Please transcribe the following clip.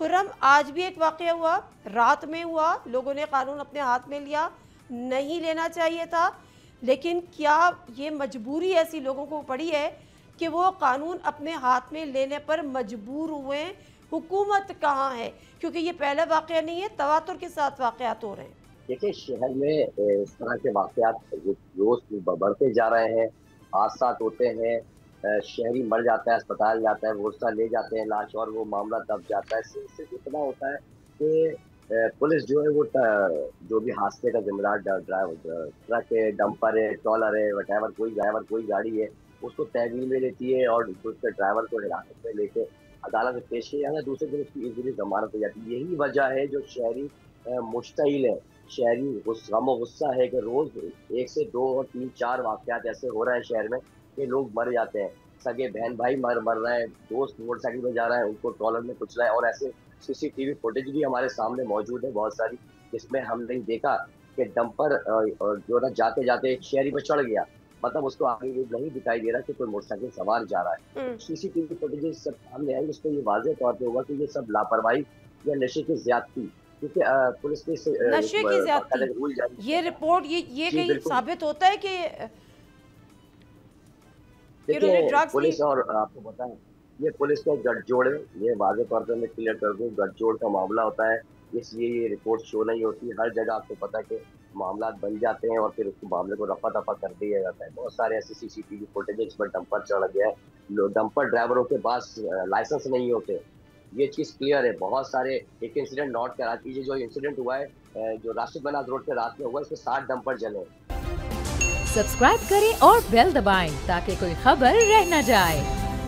खुर्रम, आज भी एक वाक़या हुआ, रात में हुआ, लोगों ने कानून अपने हाथ में लिया, नहीं लेना चाहिए था, लेकिन क्या ये मजबूरी ऐसी लोगों को पड़ी है कि वो कानून अपने हाथ में लेने पर मजबूर हुए हैं? हुकूमत कहाँ है? क्योंकि ये पहला वाक़या नहीं है, तवातुर के साथ वाक़यात हो रहे हैं। देखिए, शहर में इस तरह के वाक़यात रोज़ बढ़ते जा रहे हैं, हादसात होते हैं, शहरी मर जाता है, अस्पताल जाता है, वो ले जाते हैं लाश और वो मामला दब जाता है। सिर्फ़ इतना होता है कि पुलिस जो है वो जो भी हादसे का ज़िम्मेदार ट्रक है, डंपर है, ट्रॉलर है, व्हाटएवर कोई गाड़ी है, उसको तहवील में लेती है और उसके ड्राइवर को हिरासत में लेके अदालत में पेश किया जाता है, दूसरे दिन उसकी ईज़िली ज़मानत हो जाती है। यही वजह है जो शहरी मुश्तइल है। शहरी गम-ओ-गुस्सा है कि रोज़ 1 से 2 और 3, 4 वाक़यात ऐसे हो रहे हैं शहर में कि लोग मर जाते हैं। सगे बहन-भाई मर मर रहे हैं, दोस्त मोटरसाइकिल में जा रहा है, उनको ट्रॉलर में कुचला है और ऐसे सीसीटीवी फुटेज भी हमारे सामने मौजूद है बहुत सारी, जिसमें हमने देखा कि डंपर जो ना जाते-जाते एक शहरी पे चढ़ गया। मतलब उसको आगे ये नहीं दिखाई दे रहा कि कोई मोटरसाइकिल सवार जा रहा है। हुँ। सीसीटीवी फुटेजेस सब सामने आई, उसपे ये वाज़ह तौर पे हुआ कि ये सब लापरवाही या नशे की ज़्यादती, क्योंकि पुलिस ने इस नशे की बाकायदा ज़्यादती, रूल जारी किया ये था। रिपोर्ट ये जी, कहीं बिल्कुल। साबित होता है कि उन्होंने देखिए, ड्रग्स ली? पुलिस और आपको पता है, ये पुलिस का गठजोड़ है, ये वाज़ह तौर पे मैं क्लियर कर दूँ, गठजोड़ का मामला होता है, इसलिए ये रिपोर्ट शो नहीं होती। हर जगह आपको पता है कि मामला बन जाते हैं और फिर उस मामले को रफ़ा-दफ़ा कर दिया जाता है। बहुत सारे ऐसे सीसीटीवी फुटेज है जिसमें डंपर चढ़ गया है, लो डंपर ड्राइवरों के पास लाइसेंस नहीं होते। ये चीज़ क्लियर है, बहुत सारे एक इंसिडेंट नोट करा कीजिए, जो इंसिडेंट हुआ है जो राशिद बनाज रोड पे रात में हुआ, इसमें 60 डंपर जले हैं। सब्सक्राइब करें और बेल दबाएं ताकि कोई खबर रह न जाए।